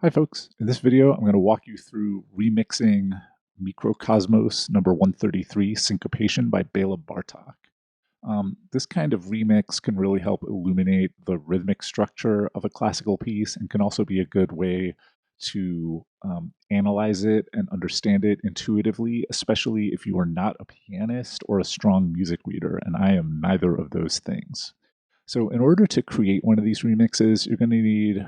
Hi folks, in this video I'm going to walk you through remixing Mikrokosmos number 133, Syncopation by Bartók. This kind of remix can really help illuminate the rhythmic structure of a classical piece and can also be a good way to analyze it and understand it intuitively, especially if you are not a pianist or a strong music reader, and I am neither of those things. So in order to create one of these remixes, you're going to need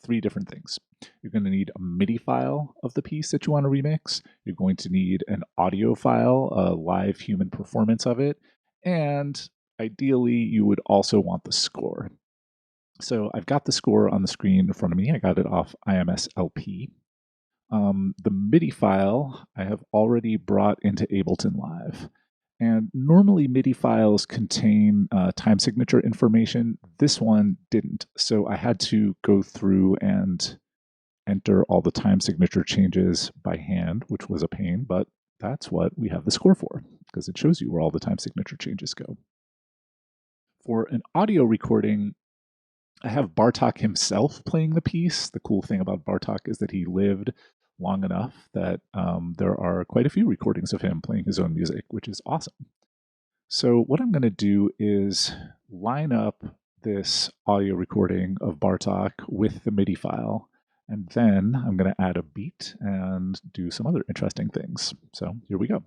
three different things. You're going to need a MIDI file of the piece that you want to remix. You're going to need an audio file, a live human performance of it. And ideally, you would also want the score. So I've got the score on the screen in front of me. I got it off IMS-LP. The MIDI file I have already brought into Ableton Live. And normally MIDI files contain time signature information. This one didn't. So I had to go through and enter all the time signature changes by hand, which was a pain, but that's what we have the score for, because it shows you where all the time signature changes go. For an audio recording, I have Bartók himself playing the piece. The cool thing about Bartók is that he lived long enough that there are quite a few recordings of him playing his own music, which is awesome. So what I'm going to do is line up this audio recording of Bartók with the MIDI file, and then I'm going to add a beat and do some other interesting things. So here we go.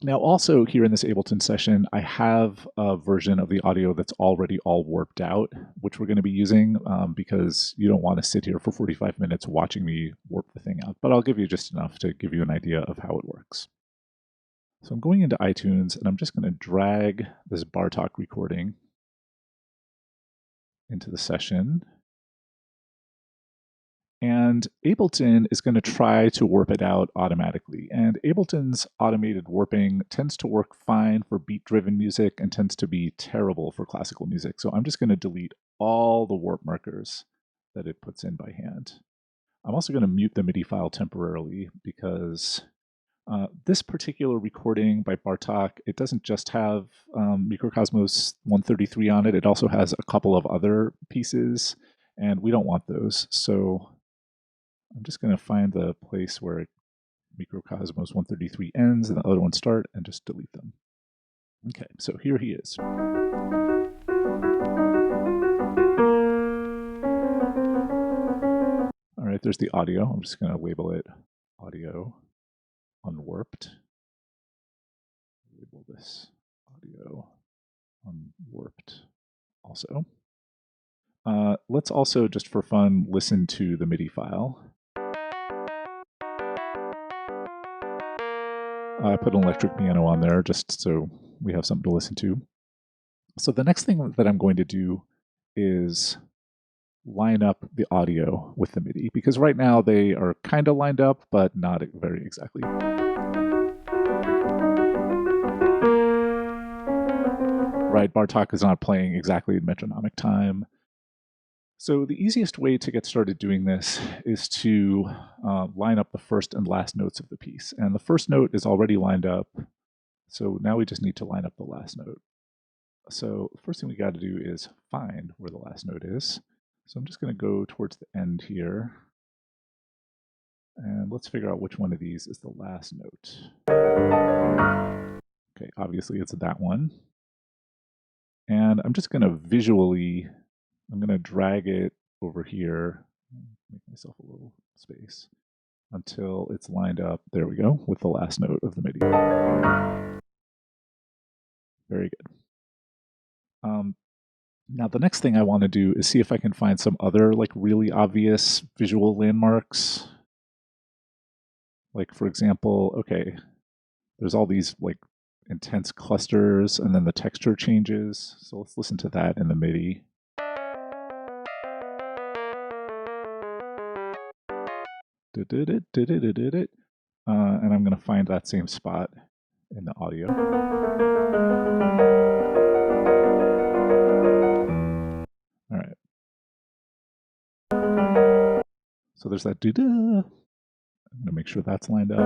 Now also here in this Ableton session, I have a version of the audio that's already all warped out, which we're going to be using because you don't want to sit here for 45 minutes watching me warp the thing out, but I'll give you just enough to give you an idea of how it works. So I'm going into iTunes and I'm just going to drag this Bartók recording into the session. And Ableton is going to try to warp it out automatically. And Ableton's automated warping tends to work fine for beat-driven music and tends to be terrible for classical music. So I'm just going to delete all the warp markers that it puts in by hand. I'm also going to mute the MIDI file temporarily because this particular recording by Bartók, it doesn't just have Mikrokosmos 133 on it. It also has a couple of other pieces, and we don't want those. So I'm just going to find the place where Mikrokosmos 133 ends and the other ones start and just delete them. Okay, so here he is. All right, there's the audio. I'm just going to label it audio unwarped. Label this audio unwarped also. Let's also, just for fun, listen to the MIDI file. I put an electric piano on there just so we have something to listen to. So the next thing that I'm going to do is line up the audio with the MIDI, because right now they are kind of lined up, but not very exactly. Right, Bartók is not playing exactly in metronomic time. So the easiest way to get started doing this is to line up the first and last notes of the piece. And the first note is already lined up, so now we just need to line up the last note. So the first thing we got to do is find where the last note is. So I'm just going to go towards the end here. And let's figure out which one of these is the last note. Okay, obviously it's that one. And I'm just going to visually, I'm going to drag it over here, make myself a little space, until it's lined up, there we go, with the last note of the MIDI. Very good. Now the next thing I want to do is see if I can find some other like really obvious visual landmarks. Like for example, okay, there's all these like intense clusters and then the texture changes. So let's listen to that in the MIDI. And I'm going to find that same spot in the audio. All right. So there's that do-da. I'm going to make sure that's lined up.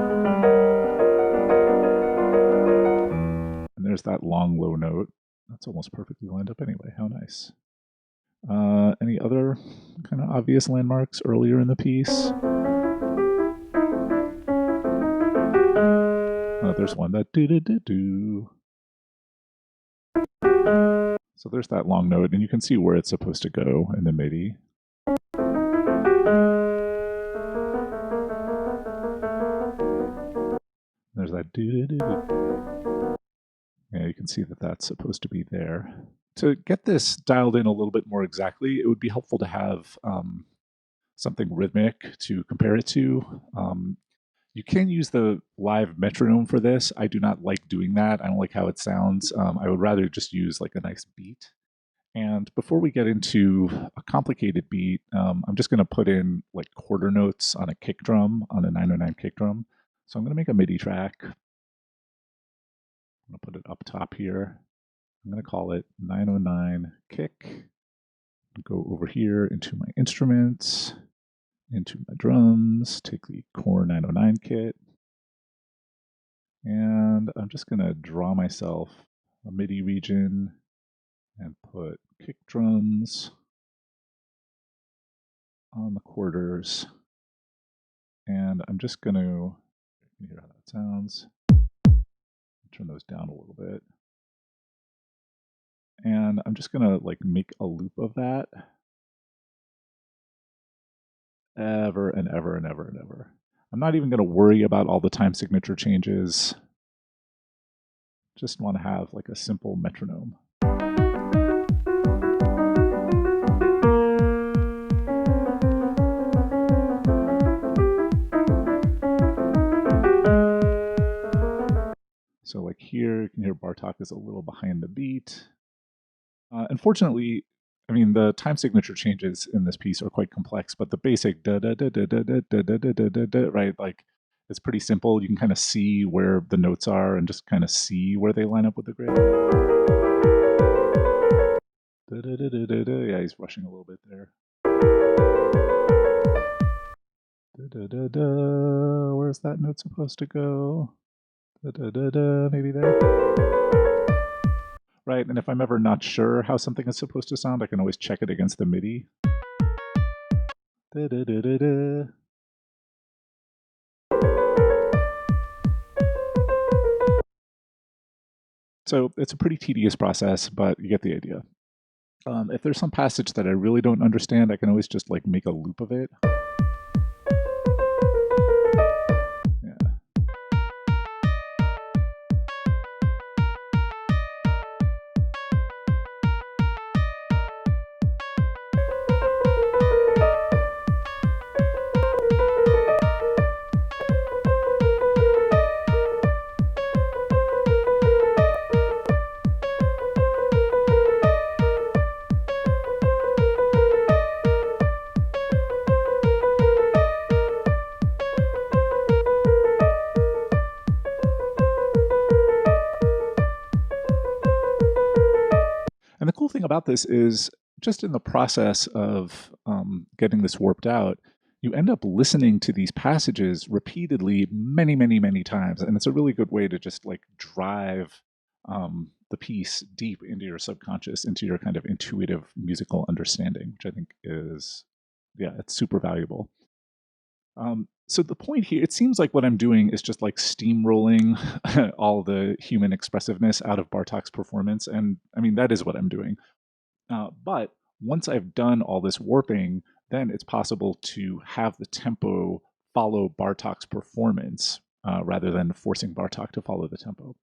And there's that long low note. That's almost perfectly lined up anyway. How nice. Any other kind of obvious landmarks earlier in the piece? There's one that do-do-do-do. So there's that long note, and you can see where it's supposed to go in the MIDI. There's that do-do-do-do. Yeah, you can see that that's supposed to be there. To get this dialed in a little bit more exactly, it would be helpful to have something rhythmic to compare it to. You can use the live metronome for this. I do not like doing that. I don't like how it sounds. I would rather just use like a nice beat. And before we get into a complicated beat, I'm just going to put in like quarter notes on a kick drum, on a 909 kick drum. So I'm going to make a MIDI track. I'm going to put it up top here. I'm going to call it 909 kick. Go over here into my instruments, into my drums, take the Core 909 kit, and I'm just going to draw myself a MIDI region and put kick drums on the quarters. And I'm just going to hear how that sounds. Turn those down a little bit. And I'm just going to like make a loop of that ever and ever and ever and ever. I'm not even going to worry about all the time signature changes. Just want to have like a simple metronome. So like here, you can hear Bartók is a little behind the beat. Unfortunately, I mean, the time signature changes in this piece are quite complex, but the basic da da da da da da da da da da da, right? Like, it's pretty simple. You can kind of see where the notes are and just kind of see where they line up with the grid. Da da da da da da. Yeah, he's rushing a little bit there. Da da da da. Where's that note supposed to go? Da da da da. Maybe there. Right, and if I'm ever not sure how something is supposed to sound, I can always check it against the MIDI. Da, da, da, da, da. So it's a pretty tedious process, but you get the idea. If there's some passage that I really don't understand, I can always just like make a loop of it. And the cool thing about this is just in the process of getting this warped out, you end up listening to these passages repeatedly many, many, many times. And it's a really good way to just like drive the piece deep into your subconscious, into your kind of intuitive musical understanding, which I think is, yeah, it's super valuable. So the point here, it seems like what I'm doing is just like steamrolling all the human expressiveness out of Bartók's performance. And I mean, that is what I'm doing. But once I've done all this warping, then it's possible to have the tempo follow Bartók's performance rather than forcing Bartók to follow the tempo.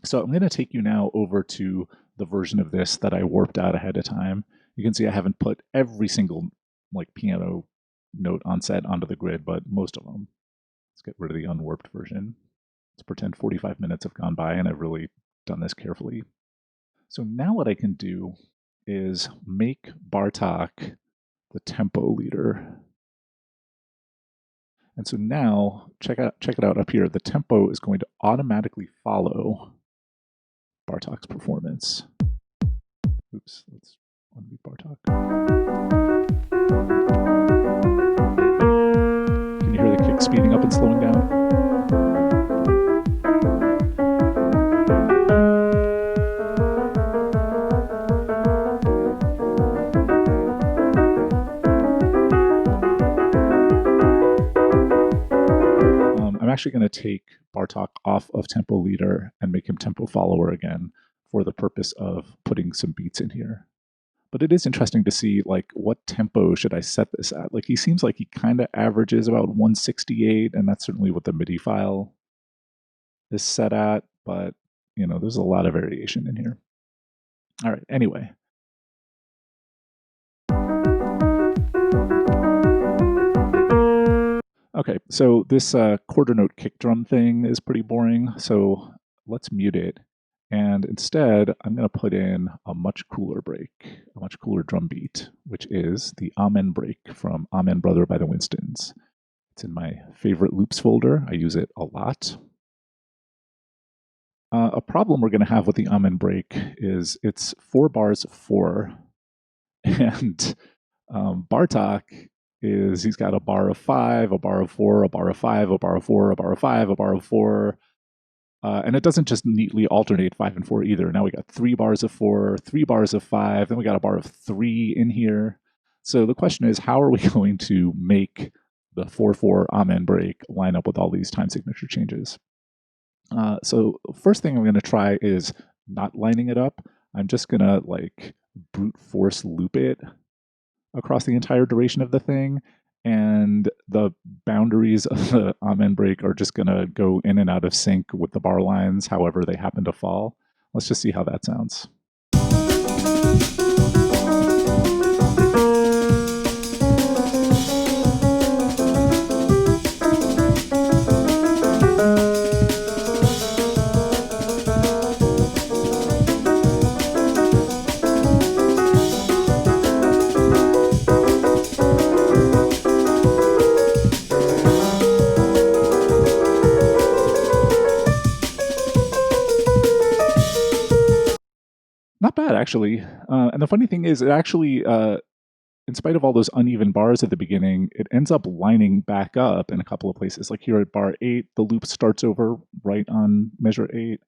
So I'm going to take you now over to the version of this that I warped out ahead of time. You can see I haven't put every single like piano note on set onto the grid, but most of them. Let's get rid of the unwarped version. Let's pretend 45 minutes have gone by and I've really done this carefully. So now what I can do is make Bartók the tempo leader. And so now, check it out up here. The tempo is going to automatically follow Bartók's performance. Oops, let's unmute Bartók. Can you hear the kick speeding up and slowing down? actually going to take Bartók off of tempo leader and make him tempo follower again for the purpose of putting some beats in here. But it is interesting to see, like, what tempo should I set this at? Like, he seems like he kind of averages about 168, and that's certainly what the MIDI file is set at, but, you know, there's a lot of variation in here. All right, anyway. Okay, so this quarter note kick drum thing is pretty boring, so let's mute it. And instead, I'm going to put in a much cooler break, a much cooler drum beat, which is the Amen break from Amen Brother by the Winstons. It's in my favorite loops folder. I use it a lot. A problem we're going to have with the Amen break is it's 4 bars of 4, and Bartók he's got a bar of 5, a bar of 4, a bar of 5, a bar of 4, a bar of 5, a bar of 4. And it doesn't just neatly alternate 5 and 4 either. Now we got 3 bars of 4, 3 bars of 5, then we got a bar of 3 in here. So the question is, how are we going to make the 4/4 Amen break line up with all these time signature changes? So first thing I'm going to try is not lining it up. I'm just going to like brute force loop it across the entire duration of the thing, and the boundaries of the Amen break are just going to go in and out of sync with the bar lines however they happen to fall. Let's just see how that sounds. Not bad, actually. And the funny thing is, it actually, in spite of all those uneven bars at the beginning, it ends up lining back up in a couple of places. Like here at bar 8, the loop starts over right on measure 8.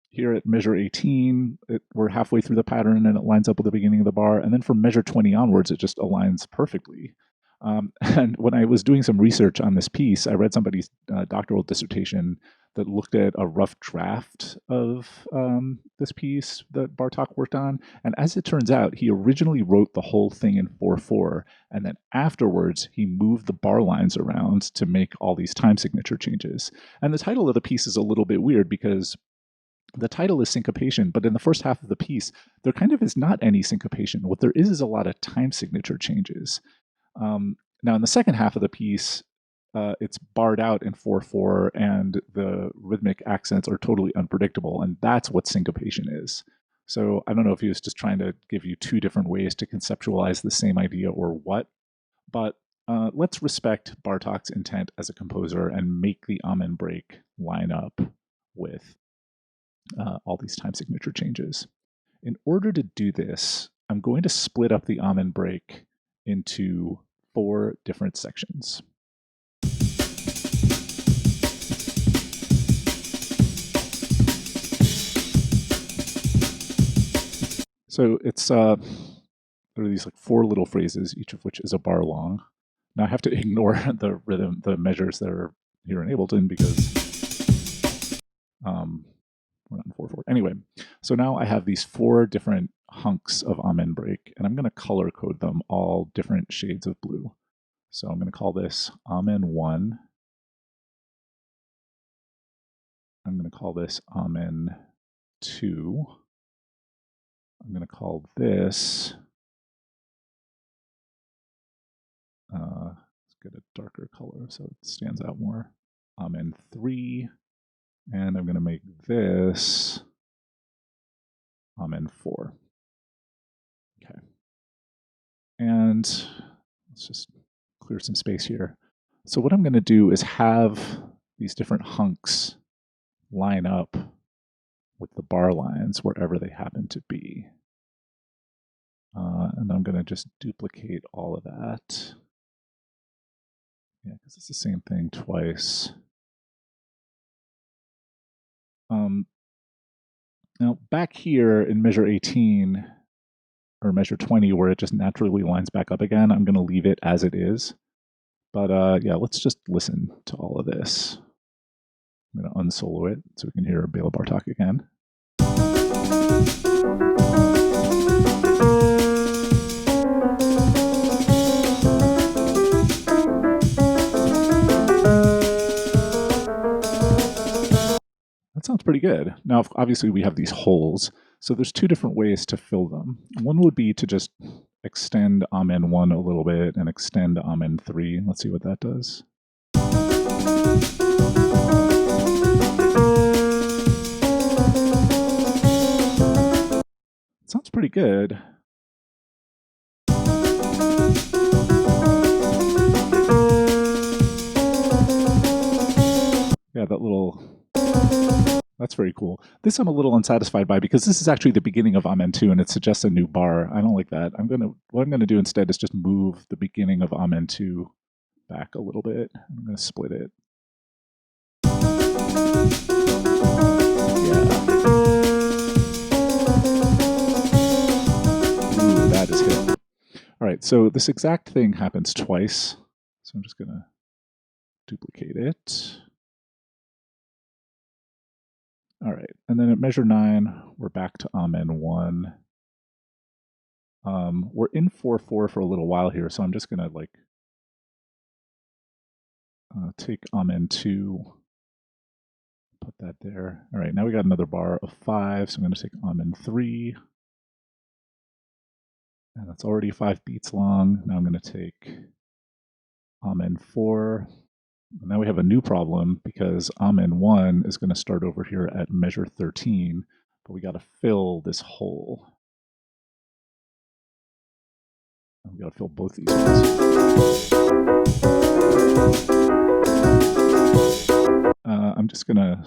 Here at measure 18, we're halfway through the pattern and it lines up with the beginning of the bar. And then from measure 20 onwards, it just aligns perfectly. And when I was doing some research on this piece, I read somebody's doctoral dissertation that looked at a rough draft of this piece that Bartók worked on. And as it turns out, he originally wrote the whole thing in 4/4, and then afterwards he moved the bar lines around to make all these time signature changes. And the title of the piece is a little bit weird because the title is Syncopation, but in the first half of the piece, there kind of is not any syncopation. What there is a lot of time signature changes. Now, in the second half of the piece, it's barred out in 4/4, and the rhythmic accents are totally unpredictable, and that's what syncopation is. So I don't know if he was just trying to give you 2 different ways to conceptualize the same idea or what, but let's respect Bartók's intent as a composer and make the Amen break line up with all these time signature changes. In order to do this, I'm going to split up the Amen break into 4 different sections. So it's there are these like 4 little phrases, each of which is a bar long. Now I have to ignore the rhythm, the measures that are here in Ableton because we're not in 4/4. Anyway, so now I have these 4 different hunks of Amen break, and I'm going to color code them all different shades of blue. So I'm going to call this Amen 1. I'm going to call this Amen 2. I'm going to call this, let's get a darker color so it stands out more, Amen 3. And I'm going to make this Amen 4. Okay. And let's just clear some space here. So what I'm going to do is have these different hunks line up with the bar lines wherever they happen to be. And I'm going to just duplicate all of that. Yeah, because it's the same thing twice. Now back here in measure 18 or measure 20, where it just naturally lines back up again, I'm going to leave it as it is. But yeah, let's just listen to all of this. I'm going to unsolo it so we can hear Bela Bartók again. That sounds pretty good. Now, obviously, we have these holes, so there's two different ways to fill them. One would be to just extend Amen 1 a little bit and extend Amen 3. Let's see what that does. Sounds pretty good. Yeah, that little... That's very cool. This I'm a little unsatisfied by because this is actually the beginning of Amen 2 and it suggests a new bar. I don't like that. What I'm gonna do instead is just move the beginning of Amen 2 back a little bit. I'm gonna split it. Yeah. Ooh, that is hit. All right, so this exact thing happens twice. So I'm just gonna duplicate it. All right, and then at measure 9, we're back to Amen 1. We're in 4/4 for a little while here, so I'm just gonna like take Amen 2, put that there. All right, now we got another bar of 5, so I'm gonna take Amen 3. And that's already 5 beats long. Now I'm gonna take Amen 4. And now we have a new problem because Amen 1 is going to start over here at measure 13, but we got to fill this hole. And we got to fill both these ones. I'm just going to,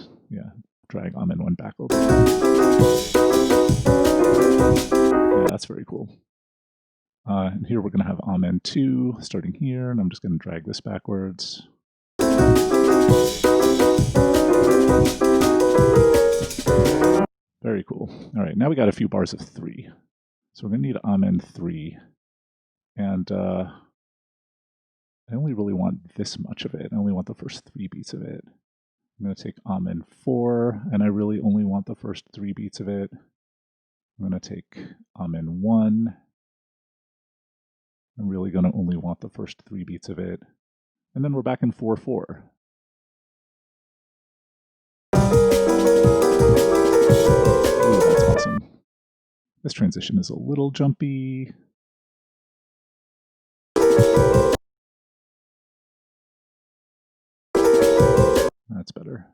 drag Amen 1 back over. Yeah, that's very cool. And here we're going to have Amen 2 starting here, and I'm just going to drag this backwards. Very cool. All right, now we got a few bars of 3. So we're going to need Amen 3. And I only really want this much of it. I only want the first 3 beats of it. I'm going to take Amen 4, and I really only want the first 3 beats of it. I'm going to take Amen 1. I'm really going to only want the first 3 beats of it. And then we're back in 4/4. Ooh, that's awesome. This transition is a little jumpy. That's better.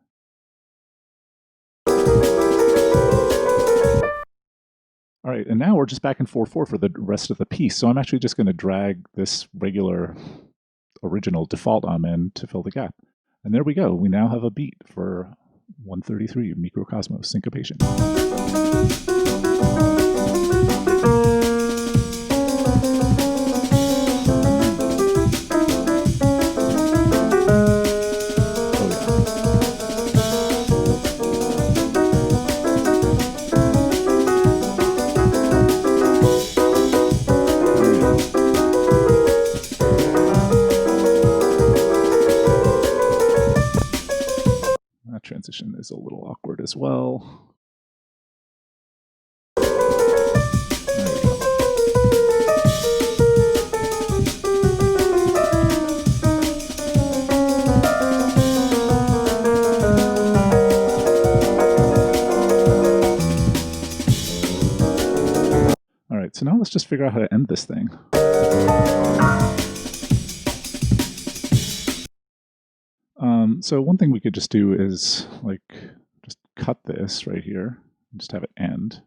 All right, and now we're just back in 4/4 for the rest of the piece. So I'm actually just going to drag this regular original default Amen to fill the gap. And there we go. We now have a beat for 133, Mikrokosmos, Syncopation. Transition is a little awkward as well. All right, so now let's just figure out how to end this thing. So one thing we could just do is like just cut this right here and just have it end.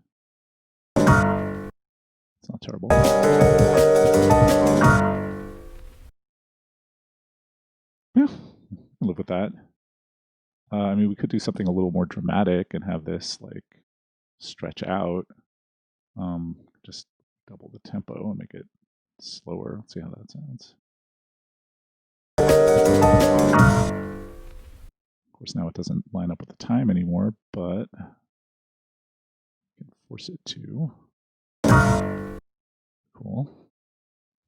It's not terrible. Yeah, I'll live with that. I mean, we could do something a little more dramatic and have this like stretch out. Just double the tempo and make it slower. Let's see how that sounds. Of course, now it doesn't line up with the time anymore, but I can force it to. Cool.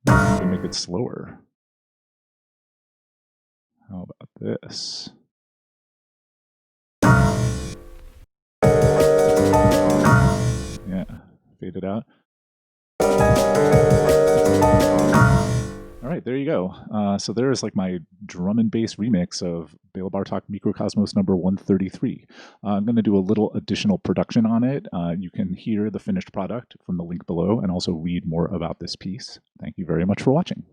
Even make it slower. this. Yeah, fade it out. All right, there you go. So there is like my drum and bass remix of Bela Bartók Mikrokosmos number 133. I'm going to do a little additional production on it. You can hear the finished product from the link below and also read more about this piece. Thank you very much for watching.